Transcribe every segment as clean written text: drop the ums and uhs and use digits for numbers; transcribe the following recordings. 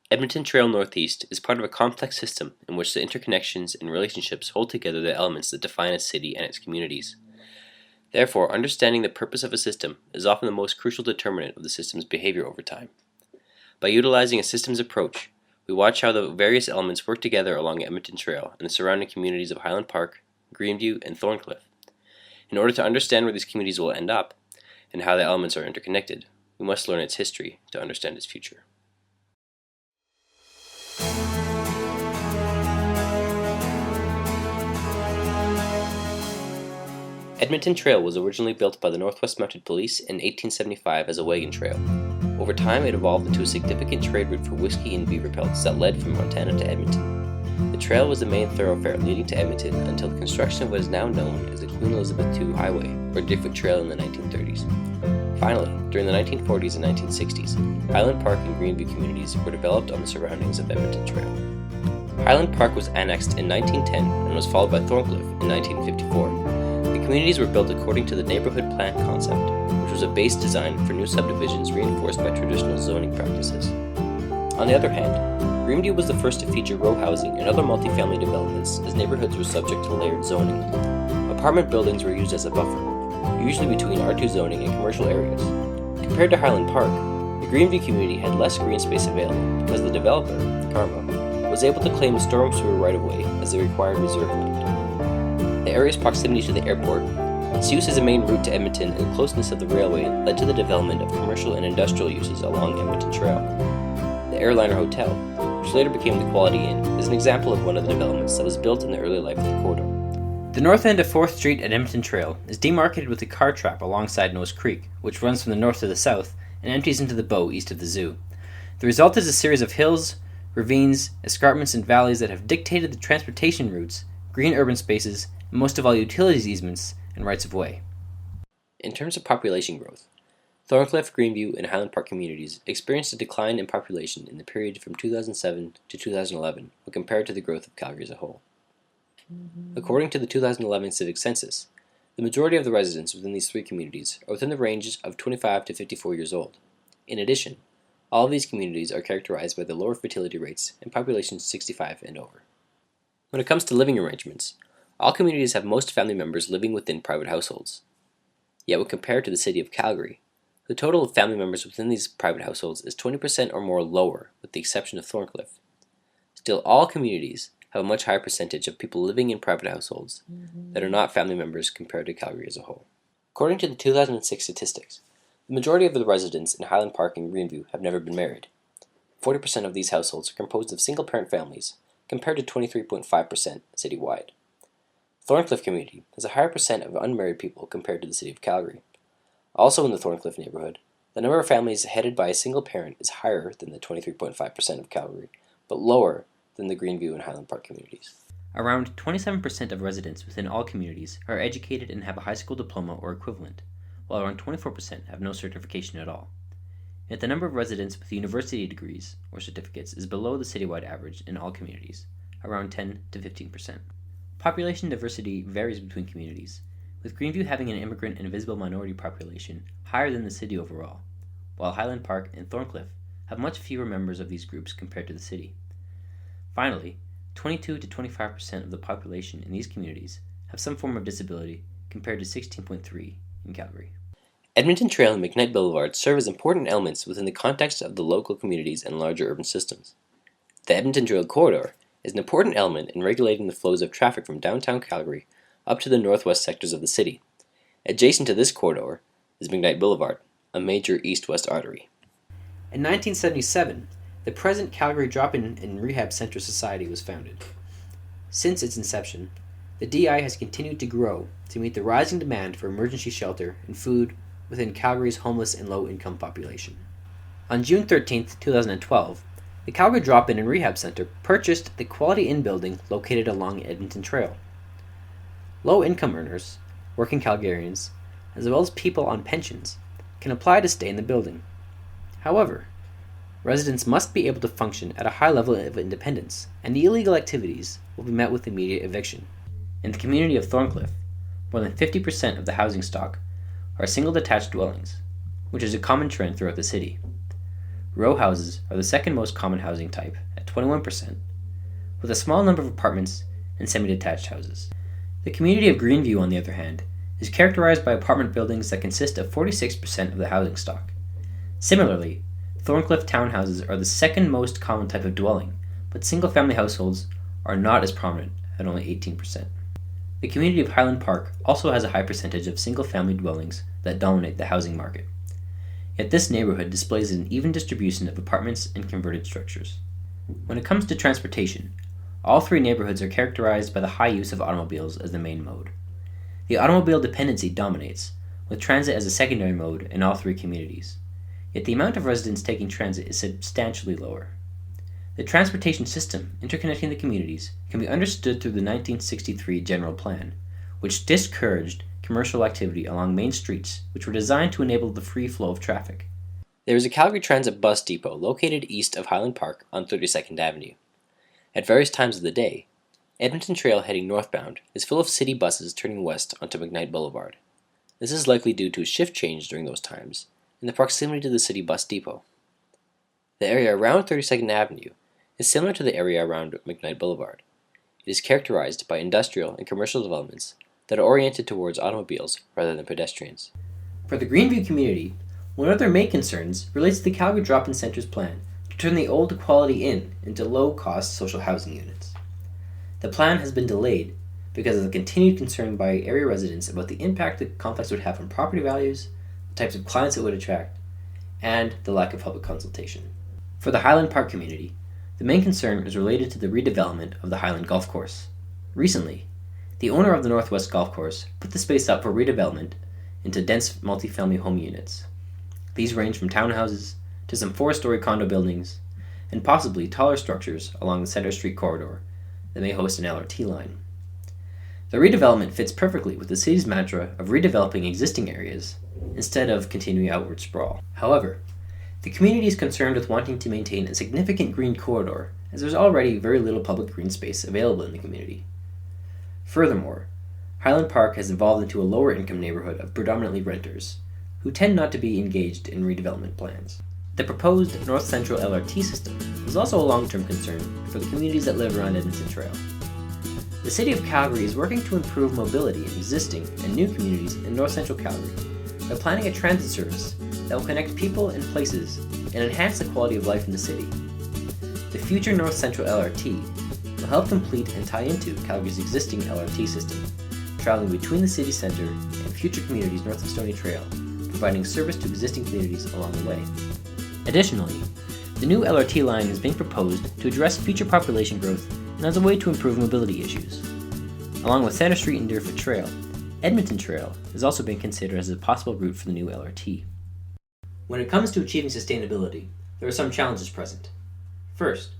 Edmonton Trail Northeast is part of a complex system in which the interconnections and relationships hold together the elements that define a city and its communities. Therefore, understanding the purpose of a system is often the most crucial determinant of the system's behavior over time. By utilizing a systems approach, we watch how the various elements work together along Edmonton Trail and the surrounding communities of Highland Park, Greenview, and Thorncliffe. In order to understand where these communities will end up and how the elements are interconnected, we must learn its history to understand its future. Edmonton Trail was originally built by the Northwest Mounted Police in 1875 as a wagon trail. Over time, it evolved into a significant trade route for whiskey and beaver pelts that led from Montana to Edmonton. The trail was the main thoroughfare leading to Edmonton until the construction of what is now known as the Queen Elizabeth II Highway, or Deerfoot Trail, in the 1930s. Finally, during the 1940s and 1960s, Highland Park and Greenview communities were developed on the surroundings of Edmonton Trail. Highland Park was annexed in 1910 and was followed by Thorncliffe in 1954. The communities were built according to the neighborhood plan concept, which was a base design for new subdivisions reinforced by traditional zoning practices. On the other hand, Greenview was the first to feature row housing and other multifamily developments, as neighborhoods were subject to layered zoning. Apartment buildings were used as a buffer, usually between R2 zoning and commercial areas. Compared to Highland Park, the Greenview community had less green space available because the developer, Karma, was able to claim the storm sewer right-of-way as the required reserve land. The area's proximity to the airport, its use as a main route to Edmonton, and closeness of the railway led to the development of commercial and industrial uses along Edmonton Trail. The Airliner Hotel, which later became the Quality Inn, is an example of one of the developments that was built in the early life of the corridor. The north end of 4th Street at Edmonton Trail is demarcated with a car trap alongside Nose Creek, which runs from the north to the south and empties into the Bow east of the zoo. The result is a series of hills, ravines, escarpments, and valleys that have dictated the transportation routes, green urban spaces, and most of all utilities easements and rights of way. In terms of population growth, Thorncliffe, Greenview, and Highland Park communities experienced a decline in population in the period from 2007 to 2011 when compared to the growth of Calgary as a whole. According to the 2011 Civic Census, the majority of the residents within these three communities are within the range of 25 to 54 years old. In addition, all of these communities are characterized by the lower fertility rates and populations 65 and over. When it comes to living arrangements, all communities have most family members living within private households. Yet when compared to the city of Calgary, the total of family members within these private households is 20% or more lower, with the exception of Thorncliffe. Still, all communities have a much higher percentage of people living in private households that are not family members compared to Calgary as a whole. According to the 2006 statistics, the majority of the residents in Highland Park and Greenview have never been married. 40% of these households are composed of single-parent families, compared to 23.5% citywide. Thorncliffe community has a higher percent of unmarried people compared to the city of Calgary. Also in the Thorncliffe neighborhood, the number of families headed by a single parent is higher than the 23.5% of Calgary, but lower than the Greenview and Highland Park communities. Around 27% of residents within all communities are educated and have a high school diploma or equivalent, while around 24% have no certification at all. Yet the number of residents with university degrees or certificates is below the citywide average in all communities, around 10 to 15%. Population diversity varies between communities, with Greenview having an immigrant and visible minority population higher than the city overall, while Highland Park and Thorncliffe have much fewer members of these groups compared to the city. Finally, 22 to 25% of the population in these communities have some form of disability compared to 16.3% in Calgary. Edmonton Trail and McKnight Boulevard serve as important elements within the context of the local communities and larger urban systems. The Edmonton Trail corridor is an important element in regulating the flows of traffic from downtown Calgary up to the northwest sectors of the city. Adjacent to this corridor is McKnight Boulevard, a major east-west artery. In 1977, the present Calgary Drop-In and Rehab Center Society was founded. Since its inception, the DI has continued to grow to meet the rising demand for emergency shelter and food within Calgary's homeless and low-income population. On June 13, 2012, the Calgary Drop-In and Rehab Center purchased the Quality Inn building located along Edmonton Trail. Low-income earners, working Calgarians, as well as people on pensions, can apply to stay in the building. However, residents must be able to function at a high level of independence, and illegal activities will be met with immediate eviction. In the community of Thorncliffe, more than 50% of the housing stock are single detached dwellings, which is a common trend throughout the city. Row houses are the second most common housing type at 21%, with a small number of apartments and semi-detached houses. The community of Greenview, on the other hand, is characterized by apartment buildings that consist of 46% of the housing stock. Similarly, Thorncliffe townhouses are the second most common type of dwelling, but single-family households are not as prominent at only 18%. The community of Highland Park also has a high percentage of single-family dwellings that dominate the housing market. Yet this neighborhood displays an even distribution of apartments and converted structures. When it comes to transportation, all three neighborhoods are characterized by the high use of automobiles as the main mode. The automobile dependency dominates, with transit as a secondary mode in all three communities. Yet the amount of residents taking transit is substantially lower. The transportation system interconnecting the communities can be understood through the 1963 General Plan, which discouraged commercial activity along main streets, which were designed to enable the free flow of traffic. There is a Calgary Transit bus depot located east of Highland Park on 32nd Avenue. At various times of the day, Edmonton Trail heading northbound is full of city buses turning west onto McKnight Boulevard. This is likely due to a shift change during those times and the proximity to the city bus depot. The area around 32nd Avenue is similar to the area around McKnight Boulevard. It is characterized by industrial and commercial developments that are oriented towards automobiles rather than pedestrians. For the Greenview community, one of their main concerns relates to the Calgary Drop-In Center's plan to turn the old Quality Inn into low-cost social housing units. The plan has been delayed because of the continued concern by area residents about the impact the complex would have on property values, the types of clients it would attract, and the lack of public consultation. For the Highland Park community, the main concern is related to the redevelopment of the Highland Golf Course. Recently, the owner of the Northwest Golf Course put the space up for redevelopment into dense multifamily home units. These range from townhouses to some 4-story condo buildings, and possibly taller structures along the Center Street corridor that may host an LRT line. The redevelopment fits perfectly with the city's mantra of redeveloping existing areas instead of continuing outward sprawl. However, the community is concerned with wanting to maintain a significant green corridor, as there's already very little public green space available in the community. Furthermore, Highland Park has evolved into a lower income neighborhood of predominantly renters, who tend not to be engaged in redevelopment plans. The proposed North Central LRT system is also a long-term concern for the communities that live around Edmonton Trail. The City of Calgary is working to improve mobility in existing and new communities in North Central Calgary by planning a transit service that will connect people and places and enhance the quality of life in the city. The future North Central LRT will help complete and tie into Calgary's existing LRT system, traveling between the city centre and future communities north of Stoney Trail, providing service to existing communities along the way. Additionally, the new LRT line is being proposed to address future population growth and as a way to improve mobility issues. Along with Center Street and Deerfoot Trail, Edmonton Trail is also being considered as a possible route for the new LRT. When it comes to achieving sustainability, there are some challenges present. First,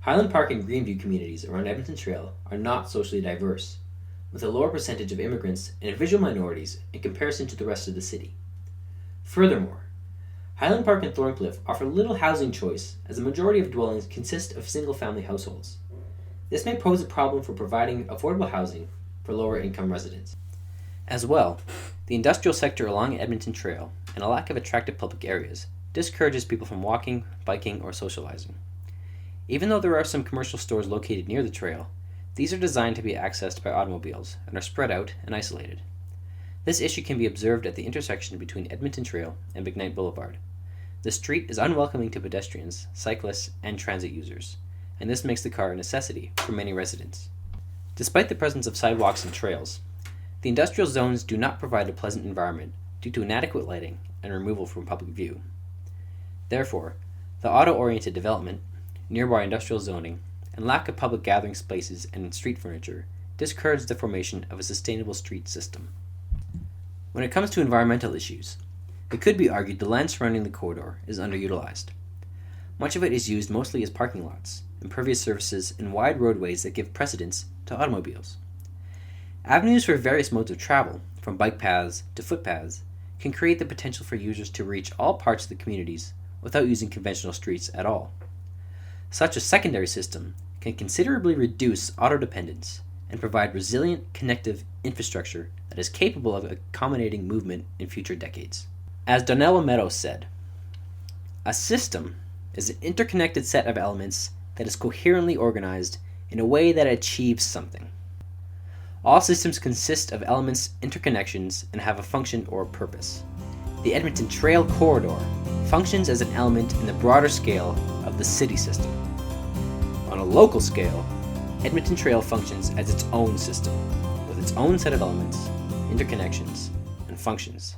Highland Park and Greenview communities around Edmonton Trail are not socially diverse, with a lower percentage of immigrants and visual minorities in comparison to the rest of the city. Furthermore, Highland Park and Thorncliffe offer little housing choice, as the majority of dwellings consist of single-family households. This may pose a problem for providing affordable housing for lower-income residents. As well, the industrial sector along Edmonton Trail and a lack of attractive public areas discourages people from walking, biking, or socializing. Even though there are some commercial stores located near the trail, these are designed to be accessed by automobiles and are spread out and isolated. This issue can be observed at the intersection between Edmonton Trail and McKnight Boulevard. The street is unwelcoming to pedestrians, cyclists, and transit users, and this makes the car a necessity for many residents. Despite the presence of sidewalks and trails, the industrial zones do not provide a pleasant environment due to inadequate lighting and removal from public view. Therefore, the auto-oriented development, nearby industrial zoning, and lack of public gathering spaces and street furniture discourage the formation of a sustainable street system. When it comes to environmental issues, it could be argued the land surrounding the corridor is underutilized. Much of it is used mostly as parking lots, impervious surfaces, and wide roadways that give precedence to automobiles. Avenues for various modes of travel, from bike paths to footpaths, can create the potential for users to reach all parts of the communities without using conventional streets at all. Such a secondary system can considerably reduce auto dependence and provide resilient connective infrastructure that is capable of accommodating movement in future decades. As Donella Meadows said, "A system is an interconnected set of elements that is coherently organized in a way that achieves something. All systems consist of elements, interconnections, and have a function or a purpose. The Edmonton Trail Corridor functions as an element in the broader scale of the city system. On a local scale, Edmonton Trail functions as its own system, with its own set of elements, interconnections, and functions.